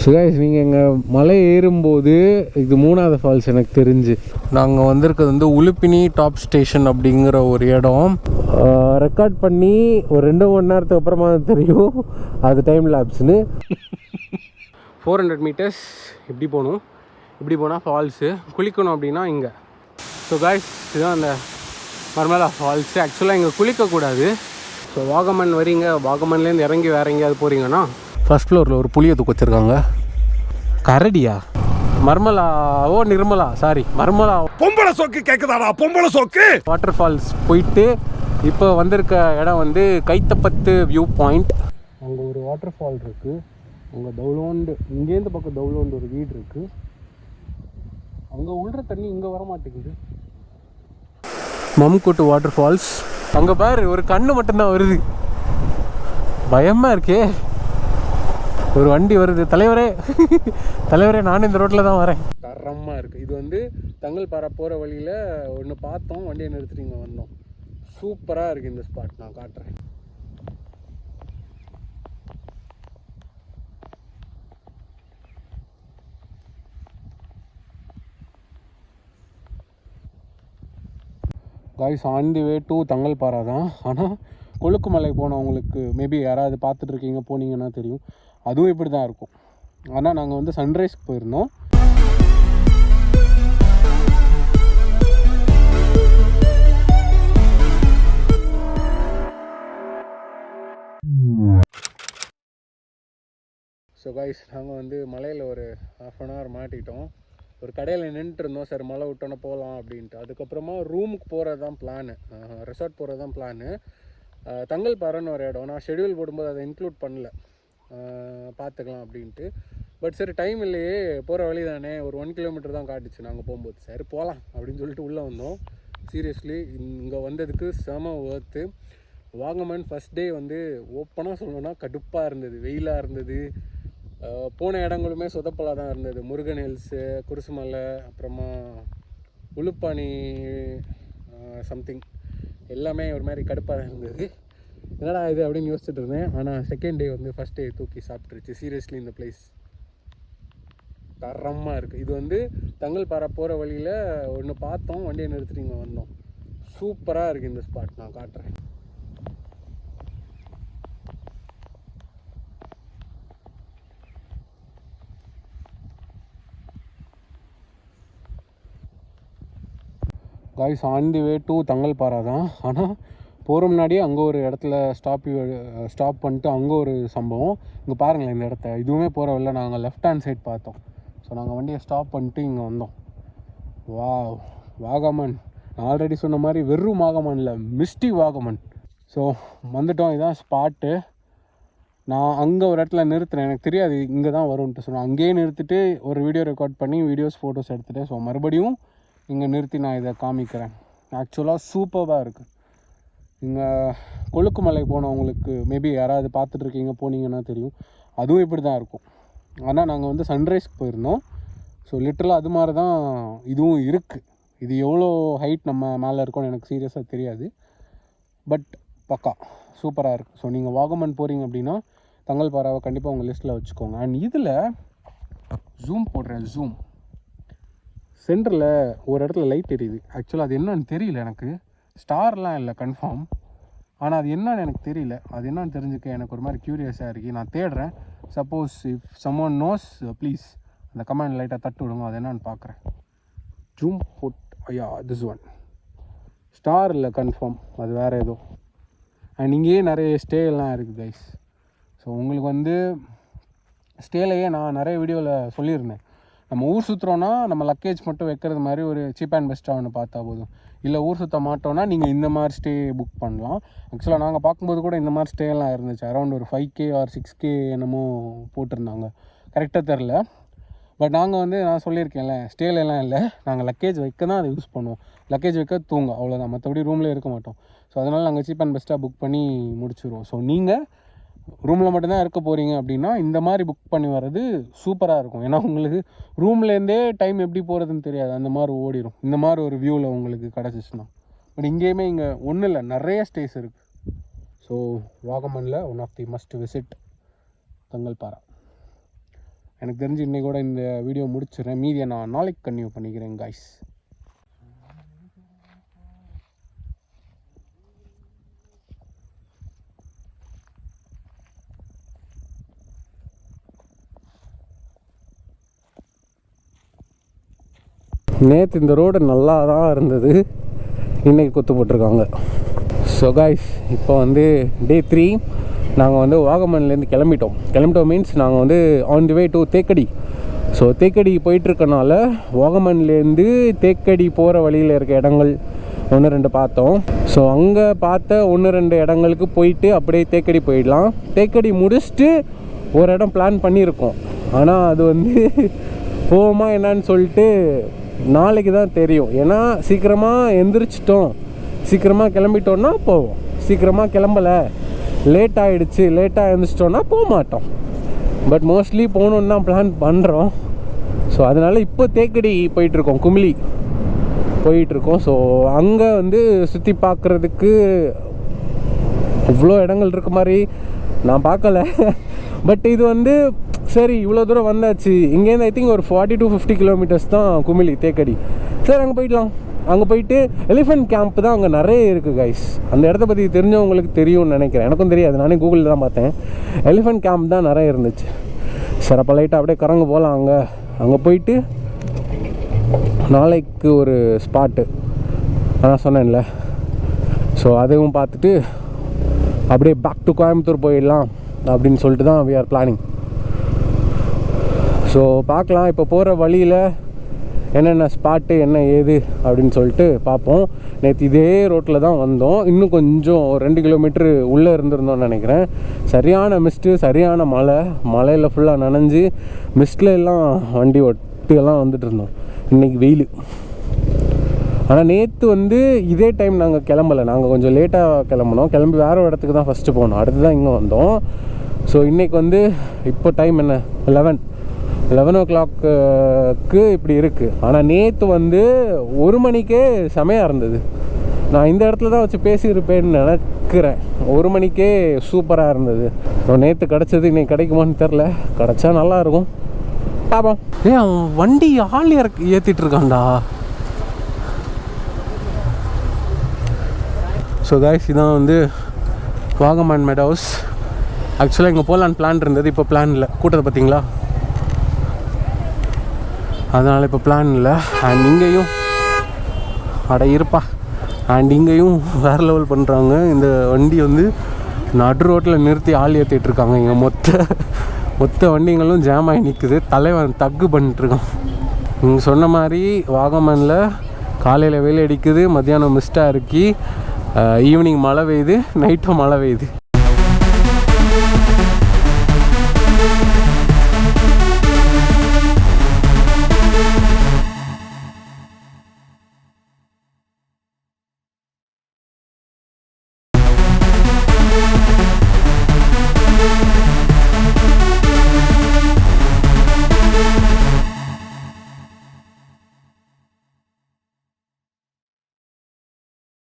சுகாஷ், நீங்கள் எங்கள் மலை ஏறும்போது இது 3வது ஃபால்ஸ் எனக்கு தெரிஞ்சு. நாங்கள் வந்திருக்கிறது வந்து உலுப்பினி டாப் ஸ்டேஷன் அப்படிங்கிற ஒரு இடம். ரெக்கார்ட் பண்ணி ஒரு 2 மணி நேரத்துக்கு அப்புறமா தெரியும் அது டைம் லேப்ஸ்னு. 400 மீட்டர்ஸ் இப்படி போகணும். இப்படி போனால் ஃபால்ஸு. குளிக்கணும் அப்படின்னா இங்கே. ஸோ காய்ஸ், இதுதான் அந்த மர்மலா ஃபால்ஸு. ஆக்சுவலாக இங்கே குளிக்கக்கூடாது. ஸோ வாகமன் வரீங்க, வாகமன்லேருந்து இறங்கி வேறு எங்கேயாவது போகிறீங்கன்னா ஃபர்ஸ்ட் ஃப்ளோரில் ஒரு புளியை தூக்க வச்சுருக்காங்க. கரடியா? மர்மலாவோ நிர்மலா, சாரி மர்மலா. பொம்பளை சோக்கு கேட்குதாடா, பொம்பளை சோக்கு. வாட்டர் ஃபால்ஸ் போயிட்டு இப்போ வந்திருக்க இடம் வந்து கைத்தப்பத்து வியூ பாயிண்ட். அங்கே ஒரு வாட்டர் ஃபால் இருக்குது. அங்கே தவுலோண்டு, இங்கேருந்து பக்கம் தவுலோண்டு ஒரு வீடு இருக்குது. அங்கே உள்ள தண்ணி இங்கே வர மாட்டேங்குது. மம்கோட்டு வாட்டர் ஃபால்ஸ். அங்கே பாரு, ஒரு கண்ணு மட்டும்தான் வருது. பயமாக இருக்கே. ஒரு வண்டி வருது. தலைவரே தலைவரே, நானும் இந்த ரோட்டில் தான் வரேன். தரமாக இருக்குது. இது வந்து தங்கல்பாறை போகிற வழியில் ஒன்று பார்த்தோம், வண்டியை நிறுத்திட்டு இங்கே வந்தோம். சூப்பராக இருக்குது இந்த ஸ்பாட். நான் காட்டுறேன். Guys, on the way to Thangalpara தான். ஆனால் கொழுக்குமலை போனவங்களுக்கு மேபி யாராவது பார்த்துட்டு இருக்கீங்க, போனீங்கன்னா தெரியும். அதுவும் இப்படி தான் இருக்கும். ஆனால் நாங்கள் வந்து சன்ரைஸ்க்கு போயிருந்தோம். ஸோ காய்ஸ், நாங்கள் வந்து மலையில் ஒரு 1/2 hour மாட்டிக்கிட்டோம். ஒரு கடையில் நின்றுட்டு இருந்தோம். சரி மழை விட்டோன்னே போகலாம் அப்படின்ட்டு. அதுக்கப்புறமா ரூமுக்கு போகிறது தான் பிளானு, ரெசார்ட் போகிறது தான் பிளானு. தங்கல்பாறைன்னு ஒரு இடம். நான் ஷெடியூல் போடும்போது அதை இன்க்ளூட் பண்ணல, பார்த்துக்கலாம் அப்படின்ட்டு. பட் சரி டைம் இல்லையே, போகிற வழி தானே, ஒரு 1 கிலோமீட்டர் தான் காட்டுச்சு நாங்கள் போகும்போது. சரி போகலாம் அப்படின்னு சொல்லிட்டு உள்ளே வந்தோம். சீரியஸ்லி இங்கே வந்ததுக்கு செம ஒர்த்து. வாகமன் ஃபஸ்ட் டே வந்து ஓப்பனாக சொல்லணுன்னா கடுப்பாக இருந்தது, வெயிலாக இருந்தது. போன இடங்களுமே சொதப்பலாக தான் இருந்தது. முருகன் ஹில்ஸு, குருசுமலை, அப்புறமா உலுப்பானி சம்திங் எல்லாமே ஒரு மாதிரி கடுப்பாக தான் இருந்தது. என்னடா இது அப்படின்னு யோசிச்சுட்டு இருந்தேன். ஆனால் செகண்ட் டே வந்து ஃபஸ்ட் டே தூக்கி சாப்பிட்ருச்சு. சீரியஸ்லி இந்த பிளேஸ் தரமாக இருக்குது. இது வந்து தங்கல்பாறை போகிற வழியில் ஒன்று பார்த்தோம், வண்டியை நிறுத்திட்டு இங்கே வந்தோம். சூப்பராக இருக்குது இந்த ஸ்பாட். நான் காட்டுறேன். Guys, on the way to Thangalpara தான். ஆனால் போகிற முன்னாடியே அங்கே ஒரு இடத்துல ஸ்டாப் பண்ணிட்டு அங்கே ஒரு சம்பவம். இங்கே பாருங்களேன் இந்த இடத்த. இதுவுமே போகிற வழியில் நாங்கள் லெஃப்ட் ஹேண்ட் சைட் பார்த்தோம். ஸோ நாங்கள் வண்டியை ஸ்டாப் பண்ணிட்டு இங்கே வந்தோம். வாகமன். நான் ஆல்ரெடி சொன்ன மாதிரி வெறும் வாகமன் இல்லை, மிஸ்டி வாகமன். ஸோ வந்துட்டோம். இதுதான் ஸ்பாட்டு. நான் அங்கே ஒரு இடத்துல நிறுத்துறேன். எனக்கு தெரியாது இங்கே தான் வரும்ன்ட்டு சொன்னேன். அங்கேயே நிறுத்திட்டு ஒரு வீடியோ ரெக்கார்ட் பண்ணி ஃபோட்டோஸ் எடுத்துகிட்டேன். ஸோ மறுபடியும் இங்கே நிறுத்தி நான் இதை காமிக்கிறேன். ஆக்சுவலாக சூப்பராக இருக்குது. இங்கே கொழுக்குமலை போனவங்களுக்கு மேபி யாராவது பார்த்துட்ருக்கீங்க, போனீங்கன்னா தெரியும். அதுவும் இப்படி தான் இருக்கும். ஆனால் நாங்கள் வந்து சன்ரைஸ்க்கு போயிருந்தோம். ஸோ லிட்டரலாக அது மாதிரி தான் இதுவும் இருக்குது. இது எவ்வளோ ஹைட் நம்ம மேலே இருக்கோன்னு எனக்கு சீரியஸாக தெரியாது. பட் பக்கா சூப்பராக இருக்குது. ஸோ நீங்கள் வாகமன் போகிறீங்க அப்படின்னா தங்கல்பாறாவை கண்டிப்பாக உங்கள் லிஸ்ட்டில் வச்சுக்கோங்க. அண்ட் இதில் ஜூம் போடுறேன். ஜூம் சென்டரில் ஒரு இடத்துல லைட் எரியுது. ஆக்சுவலாக அது என்னன்னு தெரியல எனக்கு. ஸ்டார்லாம் இல்லை கன்ஃபார்ம். ஆனால் அது என்னன்னு எனக்கு தெரியல. அது என்னன்னு தெரிஞ்சுக்க எனக்கு ஒரு மாதிரி க்யூரியஸாக இருக்குது. நான் தேடுறேன். Suppose if someone knows please அந்த கமெண்ட் லைட்டாக தட்டு விடுங்க. அது என்னன்னு பார்க்குறேன். ஜூம் போட். ஐயா, திஸ் ஒன். ஸ்டார் இல்லை கன்ஃபார்ம், அது வேறு ஏதோ. அண்ட் இங்கேயே நிறைய ஸ்டே எல்லாம் இருக்குது கைஸ். ஸோ உங்களுக்கு வந்து ஸ்டேலையே நான் நிறைய வீடியோவில் சொல்லியிருந்தேன். நம்ம ஊர் சுற்றுறோன்னா நம்ம லக்கேஜ் மட்டும் வைக்கிறது மாதிரி ஒரு சீப் அண்ட் பெஸ்ட்டாக ஒன்று பார்த்தா போதும். இல்லை ஊர் சுற்ற மாட்டோன்னா நீங்கள் இந்த மாதிரி ஸ்டே புக் பண்ணலாம். ஆக்சுவலாக நாங்கள் பார்க்கும்போது கூட இந்த மாதிரி ஸ்டேலாம் இருந்துச்சு. அரௌண்ட் ஒரு 5K or 6K என்னமோ போட்டிருந்தாங்க, கரெக்டாக தெரில. பட் நாங்கள் வந்து நான் சொல்லியிருக்கேன்ல, ஸ்டேலெலாம் இல்லை, நாங்கள் லக்கேஜ் வைக்க தான் அதை யூஸ் பண்ணுவோம். லக்கேஜ் வைக்க தூங்க, அவ்வளோதான். மற்றபடி ரூம்லேயே இருக்க மாட்டோம். ஸோ அதனால் நாங்கள் சீப் அண்ட் பெஸ்ட்டாக புக் பண்ணி முடிச்சுருவோம். ஸோ நீங்கள் ரூமில் மட்டும்தான் இருக்க போகிறீங்க அப்படின்னா இந்த மாதிரி புக் பண்ணி வர்றது சூப்பராக இருக்கும். ஏன்னா உங்களுக்கு ரூம்லேருந்தே டைம் எப்படி போகிறதுன்னு தெரியாது, அந்த மாதிரி ஓடிடும். இந்த மாதிரி ஒரு வியூவில் உங்களுக்கு கிடச்சிச்சுன்னா. பட் இங்கேயுமே இங்கே ஒன்றும் இல்லை, நிறைய ஸ்டேஸ் இருக்குது. ஸோ வாகமனில் one of the must visit Thangalpara. எனக்கு தெரிஞ்சு இன்னைக்கு கூட இந்த வீடியோ முடிச்சிடுறேன். மீதியை நான் நாளைக்கு கன்டினியூ பண்ணிக்கிறேன் காய்ஸ். நேற்று இந்த ரோடு நல்லா தான் இருந்தது, இன்றைக்கி குத்து போட்டிருக்காங்க. ஸோ காய்ஸ், இப்போ வந்து டே 3 நாங்கள் வந்து வாகமன்லேருந்து கிளம்பிட்டோம் மீன்ஸ் நாங்கள் வந்து on the way to Thekkady. So Thekkady போயிட்டுருக்கனால வாகமன்லேருந்து தேக்கடி போகிற வழியில் இருக்க இடங்கள் 1-2 பார்த்தோம். ஸோ அங்கே பார்த்த 1-2 இடங்களுக்கு போயிட்டு அப்படியே தேக்கடி போயிடலாம். தேக்கடி முடிச்சுட்டு ஒரு இடம் பிளான் பண்ணியிருக்கோம், ஆனால் அது வந்து போவோமா என்னான்னு சொல்லிட்டு நாளைக்கு தான் தெரியும். ஏன்னா சீக்கிரமாக எந்திரிச்சிட்டோம், சீக்கிரமாக கிளம்பிட்டோன்னா போவோம், சீக்கிரமாக கிளம்பலை லேட்டாக எழுந்திரிச்சிட்டோன்னா போக மாட்டோம். பட் மோஸ்ட்லி போகணுன்னு தான் பிளான் பண்ணுறோம். ஸோ அதனால் இப்போ தேக்கடி போயிட்டுருக்கோம், குமிளி போயிட்டுருக்கோம். ஸோ அங்கே வந்து சுற்றி பார்க்குறதுக்கு அவ்வளோ இடங்கள் இருக்க மாதிரி நான் பார்க்கல. பட் இது வந்து சரி இவ்வளோ தூரம் வந்தாச்சு, இங்கேருந்து ஐ திங்க் ஒரு 40 to 50 கிலோமீட்டர்ஸ் தான் குமிளி தேக்கடி. சரி அங்கே போயிடலாம். அங்கே போயிட்டு எலிஃபென்ட் கேம்ப் தான் அங்கே நிறைய இருக்குது கைஸ். அந்த இடத்த பற்றி தெரிஞ்சவங்களுக்கு தெரியும்னு நினைக்கிறேன், எனக்கும் தெரியாது, நானே கூகுளில் தான் பார்த்தேன். எலிஃபென்ட் கேம்ப் தான் நிறைய இருந்துச்சு. சரி அப்போ லைட்டாக அப்படியே கறங்க போகலாம். அங்கே போயிட்டு நாளைக்கு ஒரு ஸ்பாட்டு நான் சொன்னேன்ல, ஸோ அதுவும் பார்த்துட்டு அப்படியே பேக் டு கோயம்புத்தூர் போயிடலாம் அப்படின்னு சொல்லிட்டு தான் வி ஆர் பிளானிங். ஸோ பார்க்கலாம் இப்போ போகிற வழியில் என்னென்ன ஸ்பாட்டு என்ன ஏது அப்படின்னு சொல்லிட்டு பார்ப்போம். நேற்று இதே ரோட்டில் தான் வந்தோம், இன்னும் கொஞ்சம் 2 கிலோமீட்ரு உள்ளே இருந்திருந்தோம்னு நினைக்கிறேன். சரியான மிஸ்ட்டு, சரியான மழையில் ஃபுல்லாக நனைஞ்சு மிஸ்டில் எல்லாம் வண்டி ஒட்டியெல்லாம் வந்துட்டு இருந்தோம். இன்றைக்கி வெயில். ஆனால் நேற்று வந்து இதே டைம் நாங்கள் கிளம்பலை, நாங்கள் கொஞ்சம் லேட்டாக கிளம்பி வேறு ஒரு இடத்துக்கு தான் ஃபஸ்ட்டு போனோம், அடுத்து தான் இங்கே வந்தோம். ஸோ இன்றைக்கி வந்து இப்போ டைம் என்ன 11 o'clock இப்படி இருக்குது. ஆனால் நேற்று வந்து 1 மணிக்கே செமையாக இருந்தது. நான் இந்த இடத்துல தான் வச்சு பேசியிருப்பேன்னு நினைக்கிறேன். 1 மணிக்கே சூப்பராக இருந்தது. நேற்று கிடச்சது இன்றைக்கி கிடைக்குமான்னு தெரில, கிடச்சா நல்லாயிருக்கும், பாப்போம். அவன் வண்டி ஆள் ஏற்றிட்டு இருக்கான்டா. ஸோ காய்ஸ், இதான் வந்து வாகமன் மெடோஸ். ஆக்சுவலாக இங்கே போகலான்னு பிளான் இருந்தது, இப்போ பிளான் இல்லை. கூட்டத்தை பார்த்தீங்களா, அதனால் இப்போ பிளான் இல்லை. அண்ட் இங்கேயும் இங்கேயும் வேறு லெவல் பண்ணுறாங்க. இந்த வண்டி வந்து நடு ரோட்டில் நிறுத்தி ஆள் ஏற்றிட்டுருக்காங்க. இங்கே மொத்த வண்டிங்களும் ஜாம் ஆகி நிற்குது. தலைவன் தக்கு பண்ணிட்டுருக்கான். நீங்கள் சொன்ன மாதிரி வாகமனில் காலையில் வெயில் அடிக்குது, மத்தியானம் மிஸ்டாக இருக்கி, ஈவினிங் மழை பெய்யுது, நைட்டும் மழை பெய்யுது.